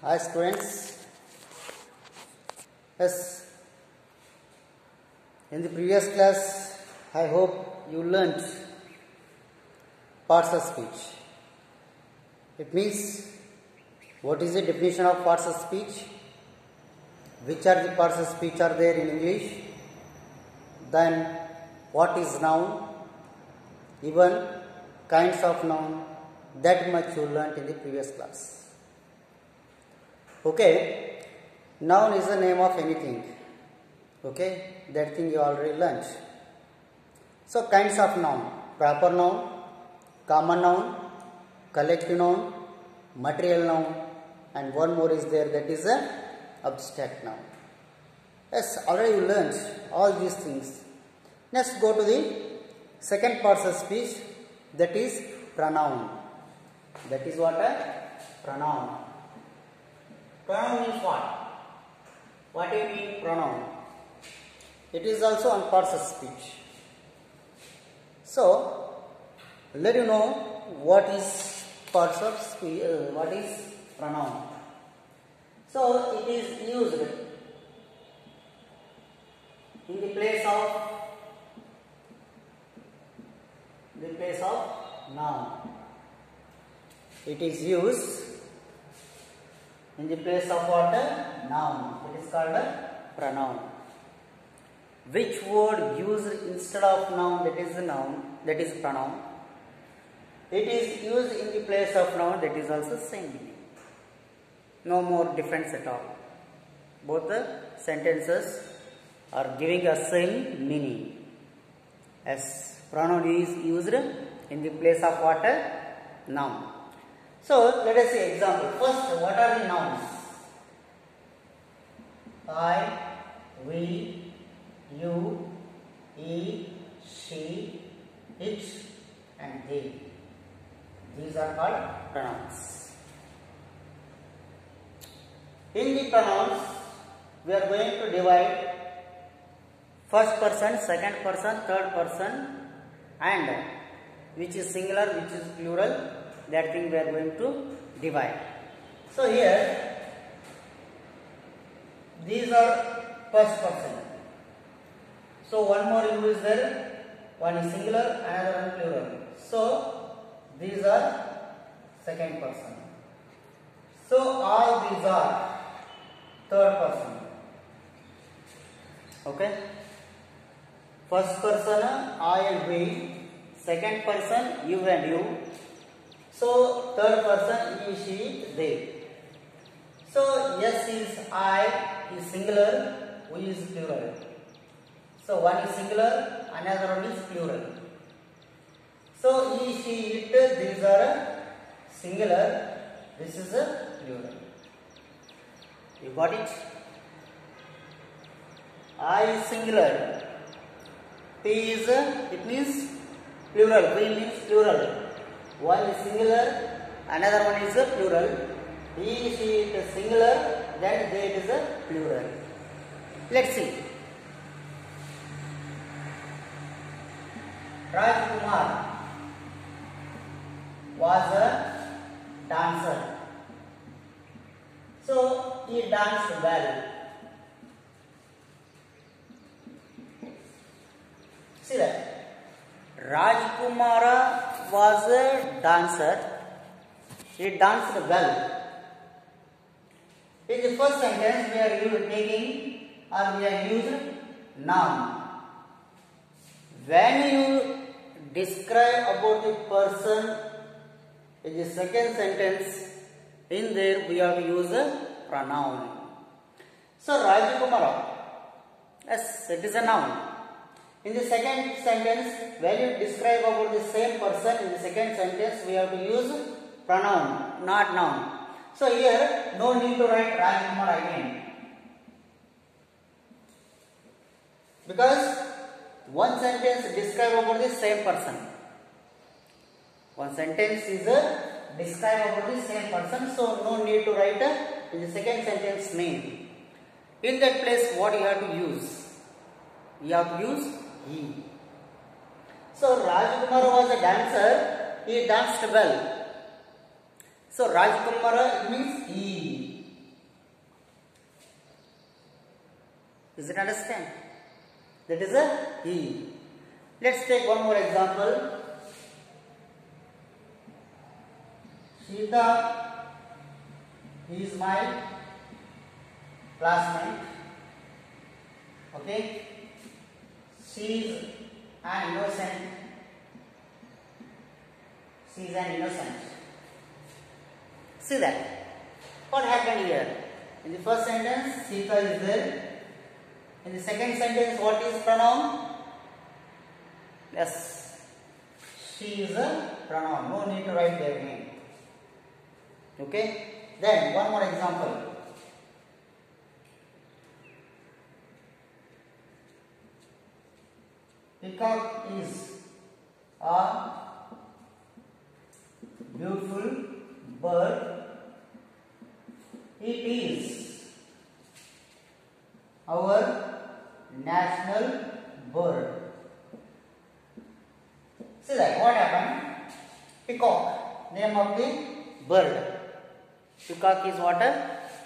Hi students, yes, in the previous class I hope you learnt parts of speech. It means what is the definition of parts of speech, which are the parts of speech are there in English, then what is noun, even kinds of noun, that much you learnt in the previous class. Okay, noun is the name of anything. Okay, that thing you already learnt. So kinds of noun: proper noun, common noun, collective noun, material noun, and one more is there, that is a abstract noun. Yes, already you learnt all these things. Next go to the second part of speech, that is pronoun. That is what a pronoun. Pronoun means what? What do you mean pronoun? It is also on parts of speech. So, let you know what is parts of speech, what is pronoun. So, it is used in the place of noun. It is used in the place of what? Noun. It is called a pronoun. Which word used instead of noun, that is the noun, that is pronoun. It is used in the place of noun, that is also same meaning. No more difference at all. Both the sentences are giving a same meaning. As pronoun is used in the place of what? Noun. So, let us see example. First, what are the nouns? I, we, you, he, she, it, and they. These are called pronouns. In the pronouns, we are going to divide first person, second person, third person, and which is singular, which is plural, that thing we are going to divide. So here, these are first person. So one more you is there, one is singular, another one plural. So these are second person. So all these are third person. Okay. First person I and we, second person you and you. So third person he, she, they. So yes is I is singular, we is plural. So one is singular, another one is plural. So he, she, it, these are singular, this is a plural. You got it? I is singular, P is it means plural, V means plural. One is singular, another one is a plural. He, she, it is singular, then they it is a plural. Let's see. Rajkumar was a dancer. So he danced well. See that. Rajkumara was a dancer. He danced well. In the first sentence, we are taking or we are used noun. When you describe about the person in the second sentence, in there we have to use a pronoun. So Rajkumara, yes, it is a noun. In the second sentence, when you describe about the same person, in the second sentence, we have to use pronoun, not noun. So here, no need to write Rajkumar again. Because one sentence describe about the same person. One sentence is a describe about the same person, so no need to write in the second sentence name. In that place, what you have to use? You have to use he. So Rajkumar was a dancer, he danced well. So Rajkumara means he. Is it understand? That is a he. Let's take one more example. Shita is my classmate. Okay. She is an innocent. She is an innocent. See that. What happened here? In the first sentence, Sita is there. In the second sentence, what is pronoun? Yes, she is a pronoun. No need to write their name. Okay. Then one more example. Peacock is a beautiful bird. It is our national bird. See that, what happened? Peacock, name of the bird. Peacock is what?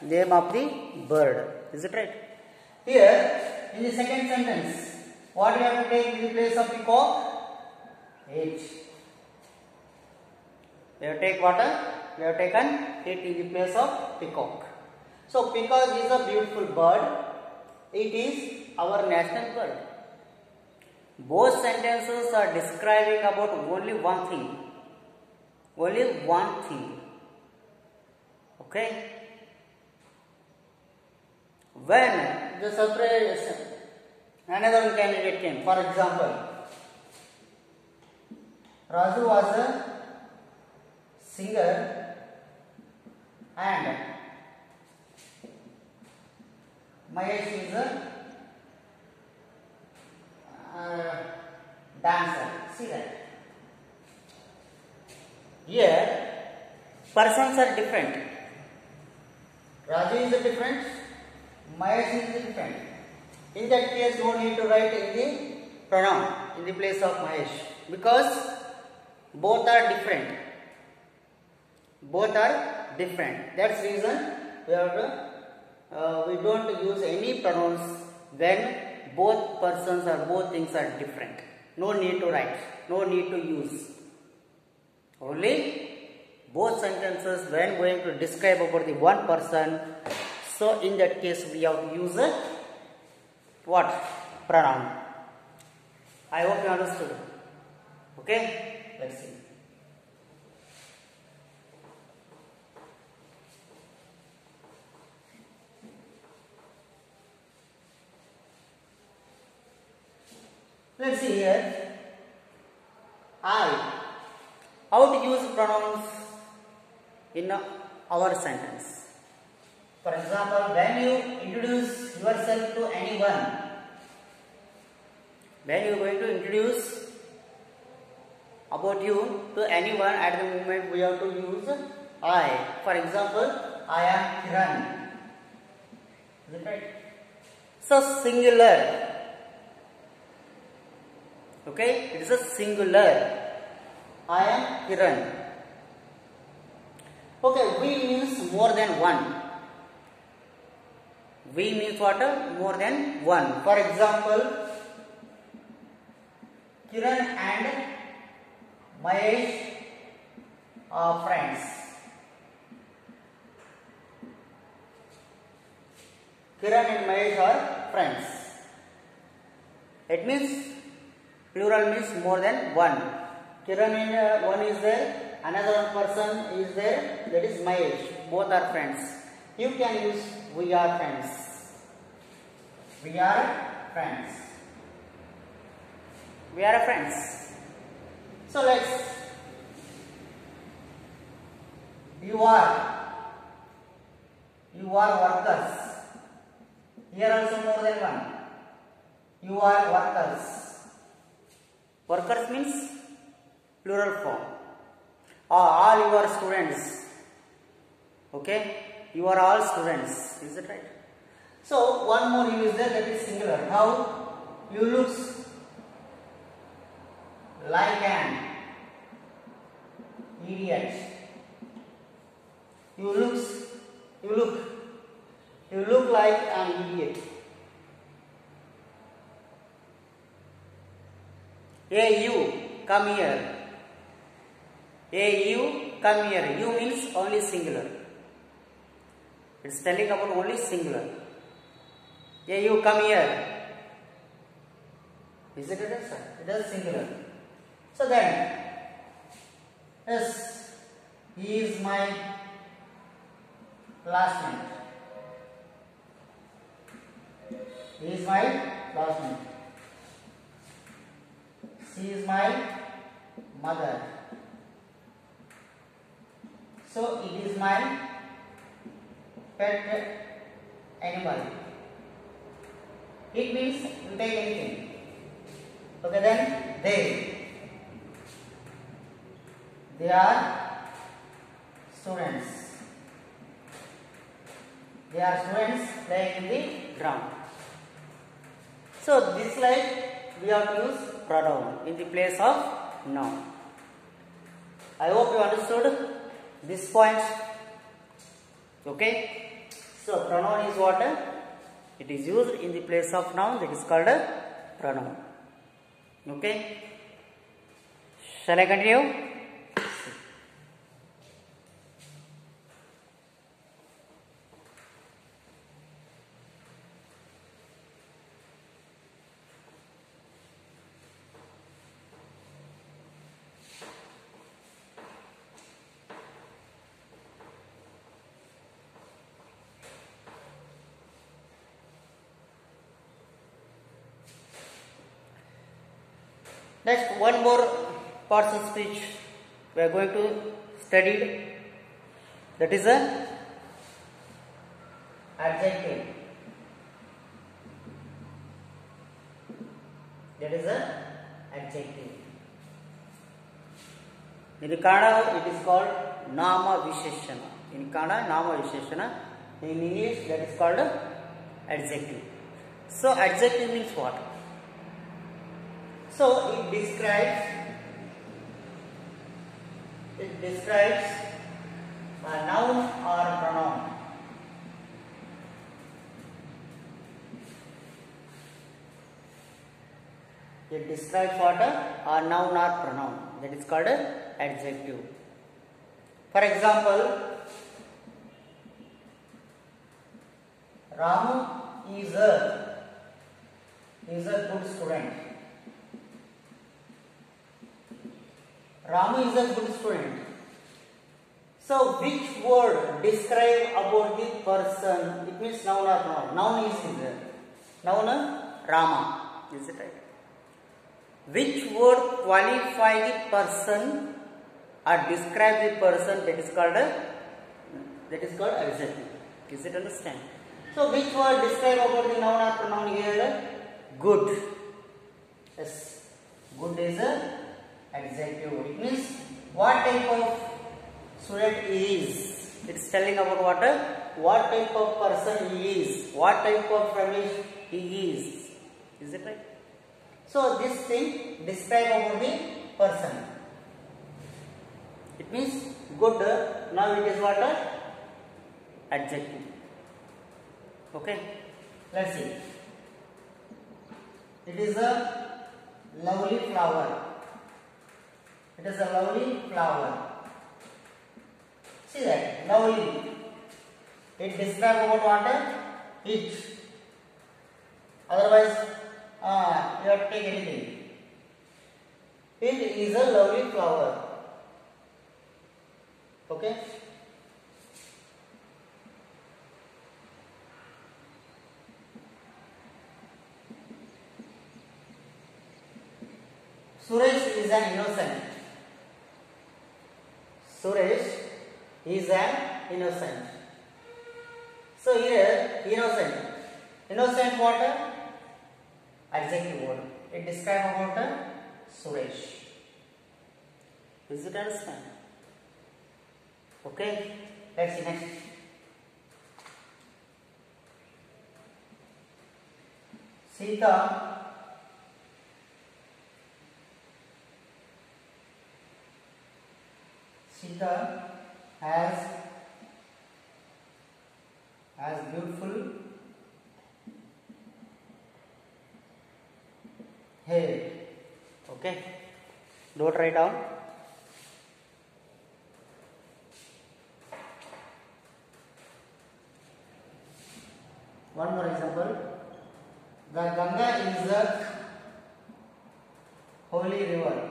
Name of the bird. Is it right? Here, in the second sentence, what we have to take in the place of peacock? It. We have take what? We have taken it in the place of peacock. So peacock is a beautiful bird. It is our national bird. Both sentences are describing about only one thing. Only one thing. Okay. When the separation, another candidate came. For example, Raju was a singer and Mahesh is a dancer. See that. Here, persons are different. Raju is different. Mahesh is different. In that case, no need to write in the pronoun in the place of Mahesh because both are different. Both are different. That's the reason we have to. We don't use any pronouns when both persons or both things are different. No need to write. No need to use. Only both sentences when going to describe about the one person. So in that case we have to use a what? Pronoun. I hope you understood. Okay? Let's see. Let's see here. I. How to use pronouns in our sentence. For example, when you introduce yourself to anyone, when you are going to introduce about you to anyone, at the moment we have to use I. For example, I am Kiran. Is it right? So singular. Okay, it is a singular. I am Kiran. Okay, we means more than one. We means what? More than one. For example, Kiran and Mahesh are friends. Kiran and Mahesh are friends. It means plural means more than one. Kiran and one is there, another person is there, that is Mahesh. Both are friends. You can use we are friends. We are friends. We are friends. So let's. You are workers. Here also more than one. You are workers. Workers means plural form. All you are students. Okay? You are all students. Is it right? So one more you is there, that is singular. How? You look like an idiot. You look like an idiot. Hey you, come here. Hey you, come here. You means only singular. It's telling about only singular. Hey you, come here. Is it a answer? It is singular. So then, yes, he is my classmate. He is my classmate. She is my mother. So it is my pet animal. It means you take anything. Okay, then they are students. They are students playing in the ground. So this slide we have to use pronoun in the place of noun. I hope you understood this point. Okay. So pronoun is what? It is used in the place of noun. That is called a pronoun. Okay. Shall I continue? Next, one more parts of speech we are going to study. That is a adjective. That is a adjective. In Kannada, it is called Nama Visheshana. In Kannada, Nama Visheshana. In English, that is called adjective. So, adjective means what? So it describes a noun or a pronoun. It describes what? A noun or pronoun. That is called adjective. For example, Ramu is a good student. Ramu is a good student. So, which word describe about the person? It means noun or pronoun. Noun is there. Noun Rama. Is it right? Which word qualify the person or describe the person? That is called adjective. Is it understand? So, which word describe about the noun or pronoun here? Good. Yes. Good is a adjective. It means what type of student he is. It's telling about what type of person he is, what type of family he is. Is it right? So this thing describe about the person. It means good. Now it is what? Adjective. Okay. Let's see. It is a lovely flower. It is a lovely flower. See that, lovely. It describes about what? It. Otherwise, you have to take anything. It is a lovely flower. Okay. Suresh is an innocent. Suresh is an innocent. So here, innocent. Innocent what? Adjective word. It describes about Suresh. Is it understand? Okay. Let's see next. Sita has beautiful hair. Okay. Okay, don't write down. One more example. The Ganga is a holy river.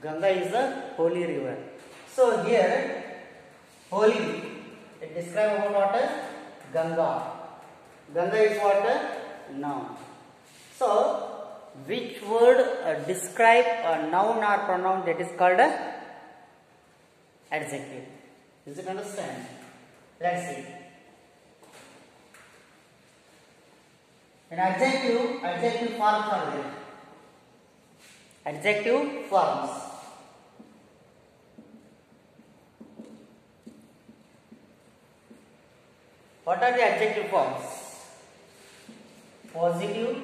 Ganga is a holy river. So here, holy, it describes about what? Ganga. Ganga is what? Noun. So, which word describe a noun or pronoun, that is called adjective? Is it understand? Let's see. An adjective forms are there. Adjective forms. What are the adjective forms? Positive,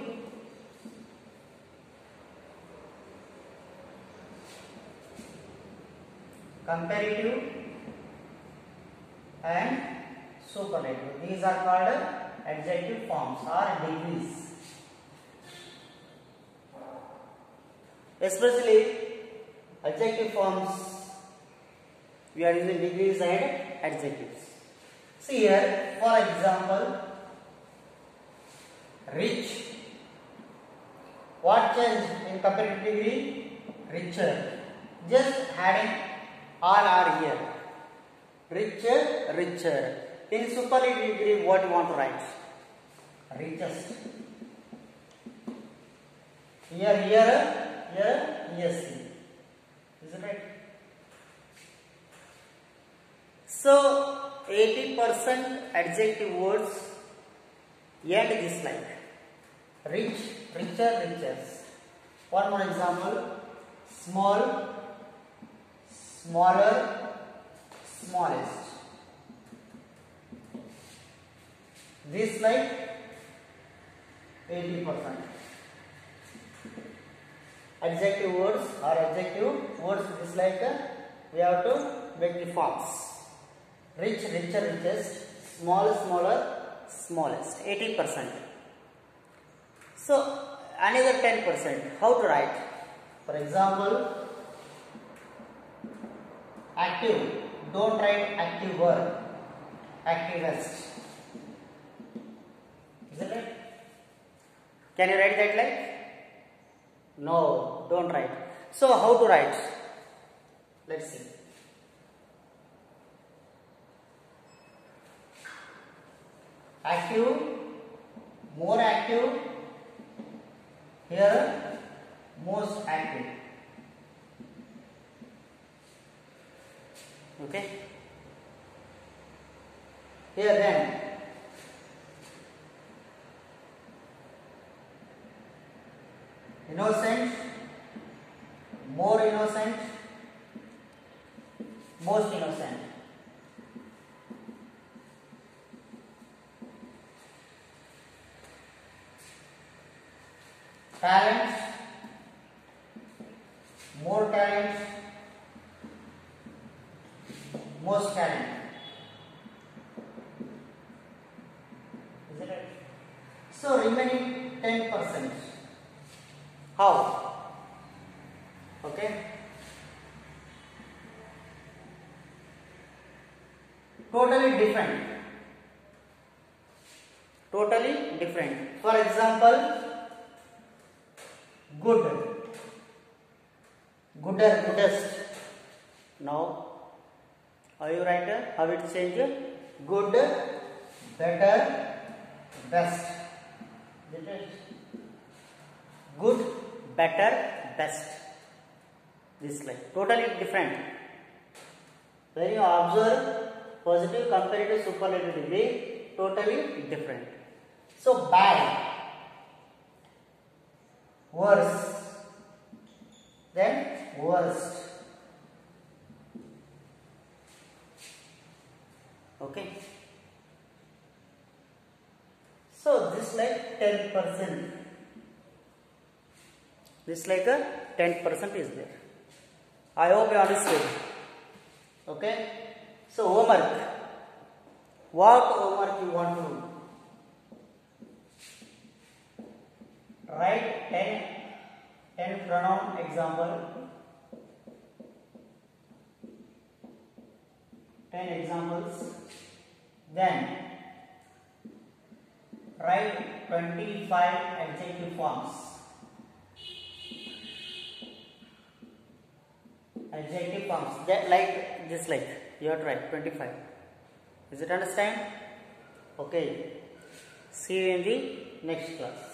comparative, and superlative. These are called adjective forms or degrees. Especially adjective forms, we are using degrees and adjectives. See here, for example, rich. What change in comparative degree? Richer. Just adding all are here. Richer, richer. In superlative degree, what you want to write? Richest. Here, yes. Is it right? So, 80% adjective words end this like rich, richer, richest. One more example: small, smaller, smallest. This like 80%. Adjective words or adjective words, this like we have to make the forms. Rich, richer, richest, small, smaller, smallest. 80%. So another 10%. How to write? For example, active. Don't write active verb. Activist. Is it right? Can you write that like? No, don't write. So how to write? Let's see. Active, more active. Here, most active. Okay. Here then, innocent, more innocent, most innocent. Talent, more talent, most talent. Is it right? So remaining 10%. How? Okay. Totally different. Totally different. For example, good, gooder, goodest. Now, how you write it? How it change? Good, better, best. Good, better, best. This like totally different. When you observe positive, comparative, superlative degree, totally different. So bad, worse, then worst. Okay. So this like 10%. This like a 10% is there. I hope you understood. Okay. So homework. What homework you want to do? Write 10 pronoun example. 10 examples. Then write 25 adjective forms. Adjective forms. That like this, like you have to write 25. Is it understand? Okay. See you in the next class.